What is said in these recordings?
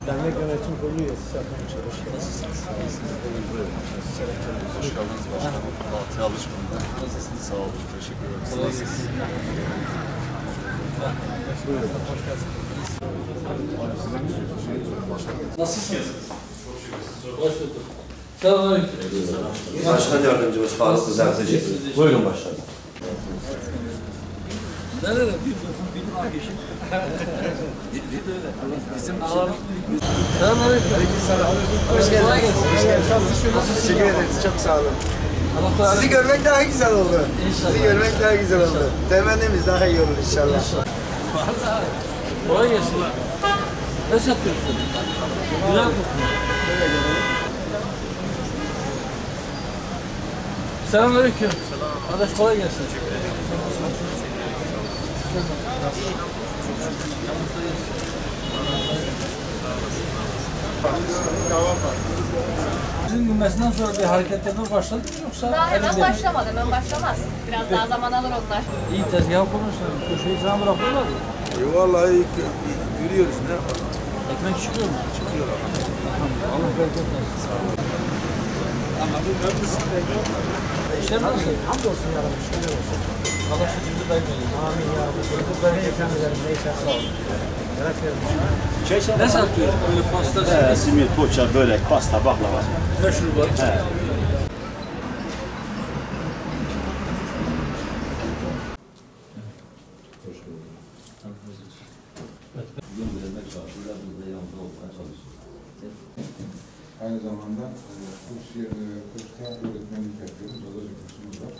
Dernek yönetim kurulu üyesi Serkan Çavuş. Nasılsınız? Buyurun. Hoş geldiniz başkanım. Fatih Alışman'da. Nasılsınız? Sağ olun. Teşekkür ederim. Nasılsınız? Buyurun. Hoş geldiniz. Nasılsınız? Hoş bulduk. Selamünaleyküm. Başkan yardımcımız Faruk Düzeltici. Buyurun başkanım. Nerede? Bir arkadaşım. İsim alalım. Selamünaleyküm. Hoş geldiniz. Hoş geldiniz. Teşekkür ederiz. Çok sağ olun. Sizi görmek daha güzel oldu. İnşallah. Sizi görmek daha güzel oldu. Temennimiz daha iyi olur inşallah. Vallahi. Kolay gelsin. Ne satıyorsun? Güzel kokuyor. Selamünaleyküm. Arkadaş kolay gelsin. Sizin günmesinden sonra bir hareketlenme başladı mı yoksa? Daha hemen elinde mi? başlamadı, hemen başlamaz. Biraz daha zaman alır onlar. İyi tezgahı kurmuşlar. Köşeyi falan bırakıyorlar mı? Vallahi yürüyoruz ne yapalım? Ekmek çıkıyor mu? Çıkıyor. Allah bereket versin. Sağ olun. Ama bu İşler nasıl? Hamdolsun ya Rabbi. Şöyle olsun. Allah şükür dayanmayın. Amin ya Rabbi. Çocuk bereket ederim. Neyse sağ olun. Merak ederim. Ne satıyor? Böyle pasta, Simit, poğaça, börek, pasta, baklava. meşrubat. Aynı zamanda kursta öğretmenlik yapıyoruz. Odacı kursumuz var.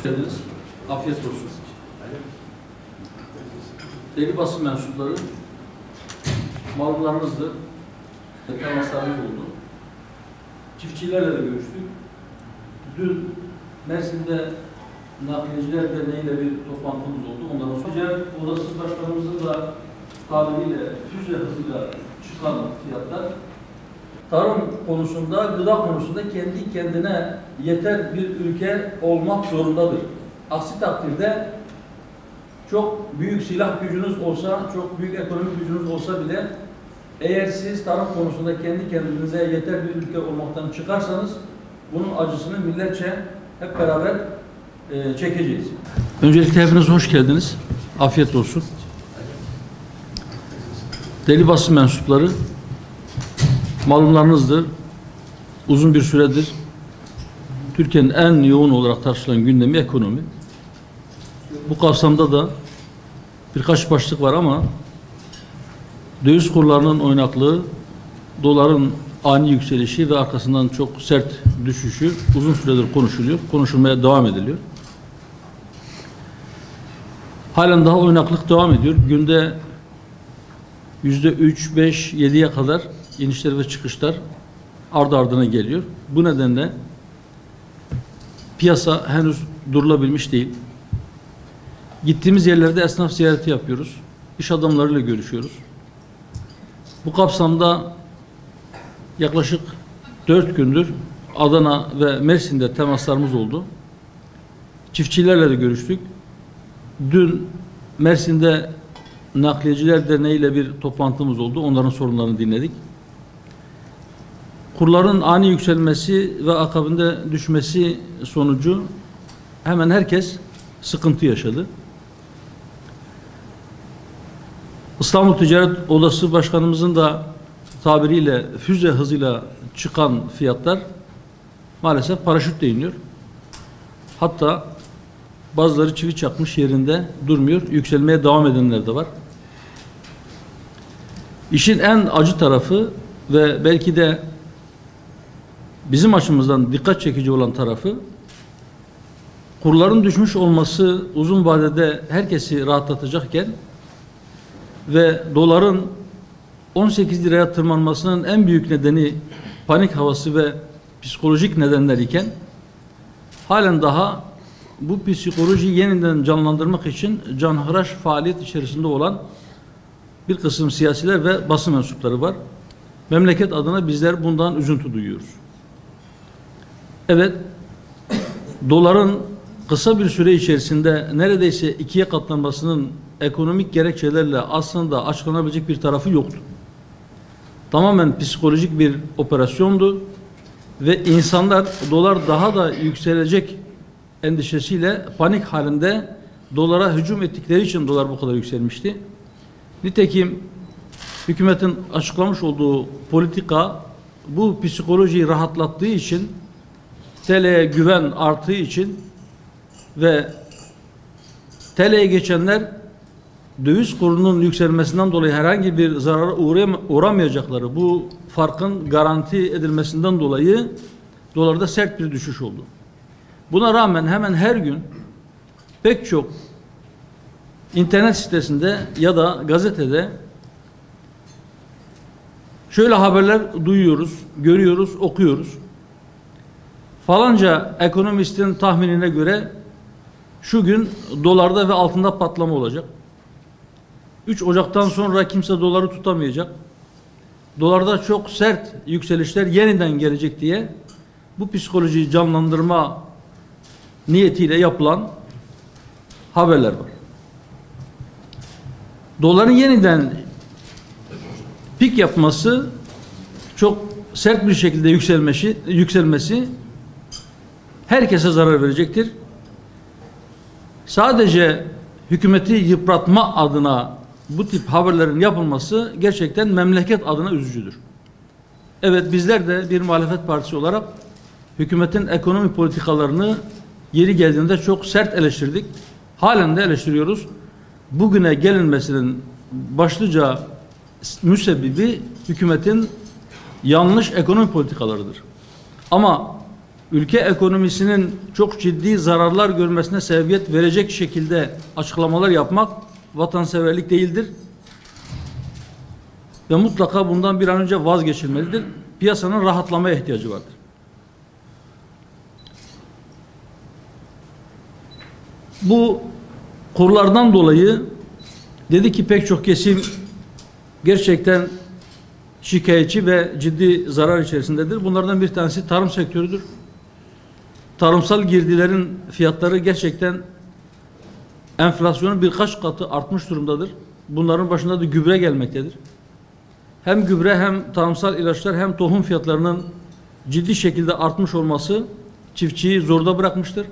Geldiniz. Afiyet olsun. Değerli basın mensupları, malumlarınızdır. Temaslarımız oldu. Çiftçilerle de görüştük. Dün Mersin'de Nakliyeciler Derneği'yle bir toplantımız oldu. Ondan sonra Ticaret Odası Başkanımızın da tabiriyle füze hızıyla çıkan fiyatlar tarım konusunda, gıda konusunda kendi kendine yeter bir ülke olmak zorundadır. Aksi takdirde çok büyük silah gücünüz olsa, çok büyük ekonomik gücünüz olsa bile eğer siz tarım konusunda kendi kendinize yeter bir ülke olmaktan çıkarsanız bunun acısını milletçe hep beraber çekeceğiz. Öncelikle hepiniz hoş geldiniz. Afiyet olsun. Değerli basın mensupları, malumlarınızdır. Uzun bir süredir Türkiye'nin en yoğun olarak tartışılan gündemi ekonomi. Bu kapsamda da birkaç başlık var ama döviz kurlarının oynaklığı, doların ani yükselişi ve arkasından çok sert düşüşü uzun süredir konuşuluyor. Konuşulmaya devam ediliyor. Halen daha oynaklık devam ediyor. Günde %3, 5, 7'ye kadar inişler ve çıkışlar ardı ardına geliyor. Bu nedenle piyasa henüz durulabilmiş değil. Gittiğimiz yerlerde esnaf ziyareti yapıyoruz. İş adamlarıyla görüşüyoruz. Bu kapsamda yaklaşık 4 gündür Adana ve Mersin'de temaslarımız oldu. Çiftçilerle de görüştük. Dün Mersin'de Nakliyeciler Derneği ile bir toplantımız oldu. Onların sorunlarını dinledik. Kurların ani yükselmesi ve akabinde düşmesi sonucu hemen herkes sıkıntı yaşadı. İstanbul Ticaret Odası Başkanımızın da tabiriyle füze hızıyla çıkan fiyatlar maalesef paraşütle iniyor. Hatta bazıları çivi çakmış yerinde durmuyor. Yükselmeye devam edenler de var. İşin en acı tarafı ve belki de bizim açımızdan dikkat çekici olan tarafı, kurların düşmüş olması uzun vadede herkesi rahatlatacakken ve doların 18 liraya tırmanmasının en büyük nedeni panik havası ve psikolojik nedenler iken halen daha bu psikolojiyi yeniden canlandırmak için canhıraş faaliyet içerisinde olan bir kısım siyasiler ve basın mensupları var. Memleket adına bizler bundan üzüntü duyuyoruz. Evet, doların kısa bir süre içerisinde neredeyse 2'ye katlanmasının ekonomik gerekçelerle aslında açıklanabilecek bir tarafı yoktu. Tamamen psikolojik bir operasyondu ve insanlar dolar daha da yükselecek endişesiyle panik halinde dolara hücum ettikleri için dolar bu kadar yükselmişti. Nitekim hükümetin açıklamış olduğu politika bu psikolojiyi rahatlattığı için, TL'ye güven arttığı için ve TL'ye geçenler döviz kurunun yükselmesinden dolayı herhangi bir zarara uğramayacakları, bu farkın garanti edilmesinden dolayı dolarda sert bir düşüş oldu. Buna rağmen hemen her gün pek çok internet sitesinde ya da gazetede şöyle haberler duyuyoruz, görüyoruz, okuyoruz. Falanca ekonomistin tahminine göre şu gün dolarda ve altında patlama olacak. 3 Ocak'tan sonra kimse doları tutamayacak. Dolarda çok sert yükselişler yeniden gelecek diye bu psikolojiyi canlandırma niyetiyle yapılan haberler var. Doların yeniden pik yapması, çok sert bir şekilde yükselmesi herkese zarar verecektir. Sadece hükümeti yıpratma adına bu tip haberlerin yapılması gerçekten memleket adına üzücüdür. Evet, bizler de bir muhalefet partisi olarak hükümetin ekonomi politikalarını yeri geldiğinde çok sert eleştirdik. Halen de eleştiriyoruz. Bugüne gelinmesinin başlıca müsebbibi hükümetin yanlış ekonomi politikalarıdır. Ama ülke ekonomisinin çok ciddi zararlar görmesine sebebiyet verecek şekilde açıklamalar yapmak vatanseverlik değildir. Ve mutlaka bundan bir an önce vazgeçilmelidir. Piyasanın rahatlamaya ihtiyacı vardır. Bu kurlardan dolayı dedi ki pek çok kesim gerçekten şikayetçi ve ciddi zarar içerisindedir. Bunlardan bir tanesi tarım sektörüdür. Tarımsal girdilerin fiyatları gerçekten enflasyonun birkaç katı artmış durumdadır. Bunların başında da gübre gelmektedir. Hem gübre hem tarımsal ilaçlar hem tohum fiyatlarının ciddi şekilde artmış olması çiftçiyi zorda bırakmıştır.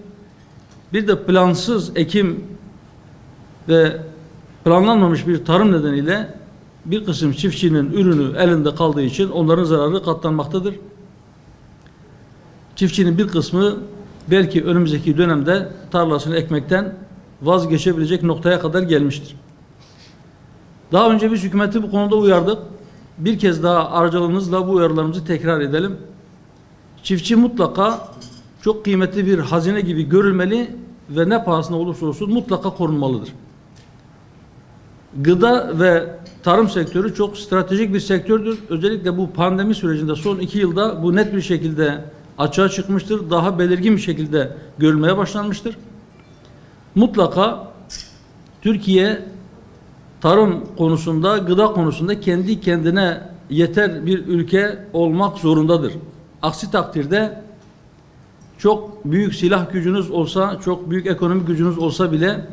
Bir de plansız ekim ve planlanmamış bir tarım nedeniyle bir kısım çiftçinin ürünü elinde kaldığı için onların zararı katlanmaktadır. Çiftçinin bir kısmı belki önümüzdeki dönemde tarlasını ekmekten vazgeçebilecek noktaya kadar gelmiştir. Daha önce biz hükümeti bu konuda uyardık. Bir kez daha aracılığınızla bu uyarılarımızı tekrar edelim. Çiftçi mutlaka çok kıymetli bir hazine gibi görülmeli ve ne pahasına olursa olsun mutlaka korunmalıdır. Gıda ve tarım sektörü çok stratejik bir sektördür. Özellikle bu pandemi sürecinde son 2 yılda bu net bir şekilde açığa çıkmıştır. Daha belirgin bir şekilde görülmeye başlanmıştır. Mutlaka Türkiye tarım konusunda, gıda konusunda kendi kendine yeter bir ülke olmak zorundadır. Aksi takdirde çok büyük silah gücünüz olsa, çok büyük ekonomik gücünüz olsa bile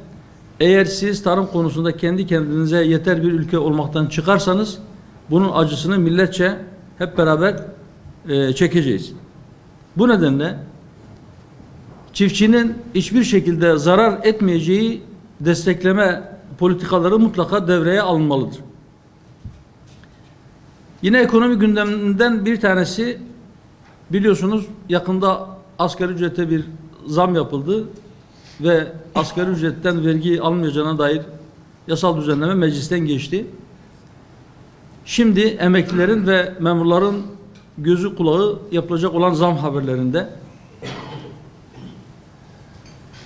eğer siz tarım konusunda kendi kendinize yeter bir ülke olmaktan çıkarsanız bunun acısını milletçe hep beraber çekeceğiz. Bu nedenle çiftçinin hiçbir şekilde zarar etmeyeceği destekleme politikaları mutlaka devreye alınmalıdır. Yine ekonomi gündeminden bir tanesi, biliyorsunuz yakında asgari ücrete bir zam yapıldı ve asgari ücretten vergi alınmayacağına dair yasal düzenleme meclisten geçti. Şimdi emeklilerin ve memurların gözü kulağı yapılacak olan zam haberlerinde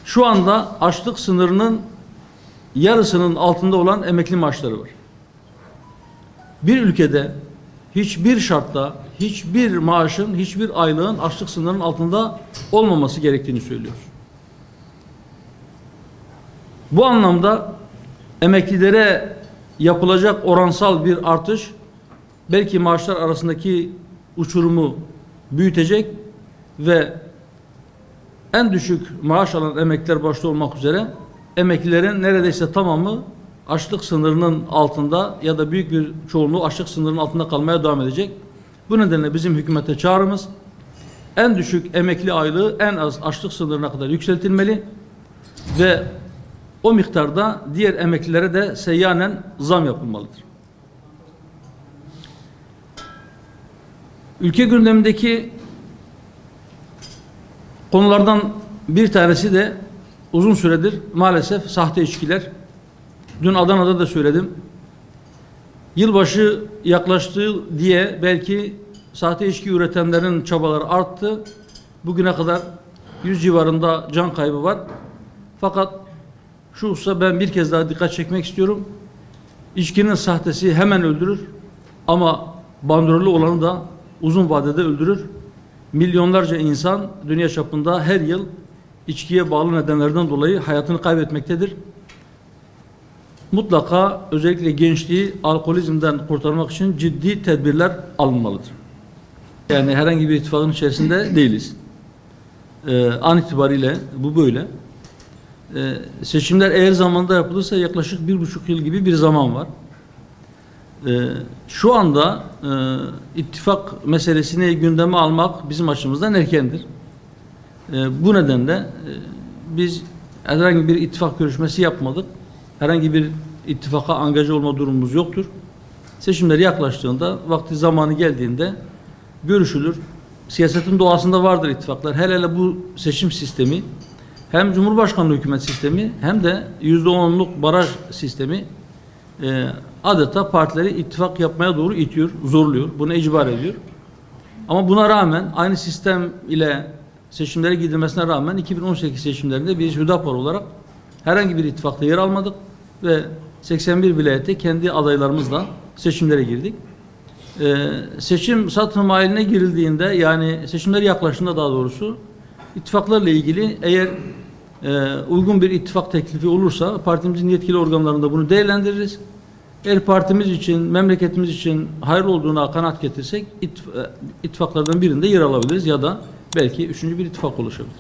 şu anda açlık sınırının yarısının altında olan emekli maaşları var. Bir ülkede hiçbir şartta hiçbir maaşın, hiçbir aylığın açlık sınırının altında olmaması gerektiğini söylüyoruz. Bu anlamda emeklilere yapılacak oransal bir artış belki maaşlar arasındaki uçurumu büyütecek ve en düşük maaş alan emekliler başta olmak üzere emeklilerin neredeyse tamamı açlık sınırının altında ya da büyük bir çoğunluğu açlık sınırının altında kalmaya devam edecek. Bu nedenle bizim hükümete çağrımız en düşük emekli aylığı en az açlık sınırına kadar yükseltilmeli ve o miktarda diğer emeklilere de seyyanen zam yapılmalıdır. Ülke gündemindeki konulardan bir tanesi de uzun süredir maalesef sahte içkiler. Dün Adana'da da söyledim. Yılbaşı yaklaştığı diye belki sahte içki üretenlerin çabaları arttı. Bugüne kadar 100 civarında can kaybı var. Fakat şu hususa ben bir kez daha dikkat çekmek istiyorum. İçkinin sahtesi hemen öldürür ama bandrolü olanı da uzun vadede öldürür. Milyonlarca insan dünya çapında her yıl içkiye bağlı nedenlerden dolayı hayatını kaybetmektedir. Mutlaka özellikle gençliği alkolizmden kurtarmak için ciddi tedbirler alınmalıdır. Yani herhangi bir ittifakın içerisinde değiliz. An itibariyle bu böyle. Seçimler eğer zamanda yapılırsa yaklaşık 1,5 yıl gibi bir zaman var. Şu anda ittifak meselesini gündeme almak bizim açımızdan erkendir. Bu nedenle biz herhangi bir ittifak görüşmesi yapmadık. Herhangi bir ittifaka angaja olma durumumuz yoktur. Seçimler yaklaştığında, vakti zamanı geldiğinde görüşülür. Siyasetin doğasında vardır ittifaklar. Hele bu seçim sistemi hem Cumhurbaşkanlığı hükümet sistemi hem de %10'luk baraj sistemi adeta partileri ittifak yapmaya doğru itiyor, zorluyor, buna icbar ediyor. Ama buna rağmen aynı sistem ile seçimlere gidilmesine rağmen 2018 seçimlerinde biz Hüdapar olarak herhangi bir ittifakta yer almadık ve 81 vilayette kendi adaylarımızla seçimlere girdik. Seçim satım haline girildiğinde, yani seçimler yaklaştığında daha doğrusu ittifaklarla ilgili eğer uygun bir ittifak teklifi olursa partimizin yetkili organlarında bunu değerlendiririz. Eğer partimiz için, memleketimiz için hayırlı olduğuna kanaat getirsek ittifaklardan birinde yer alabiliriz ya da belki üçüncü bir ittifak oluşabilir.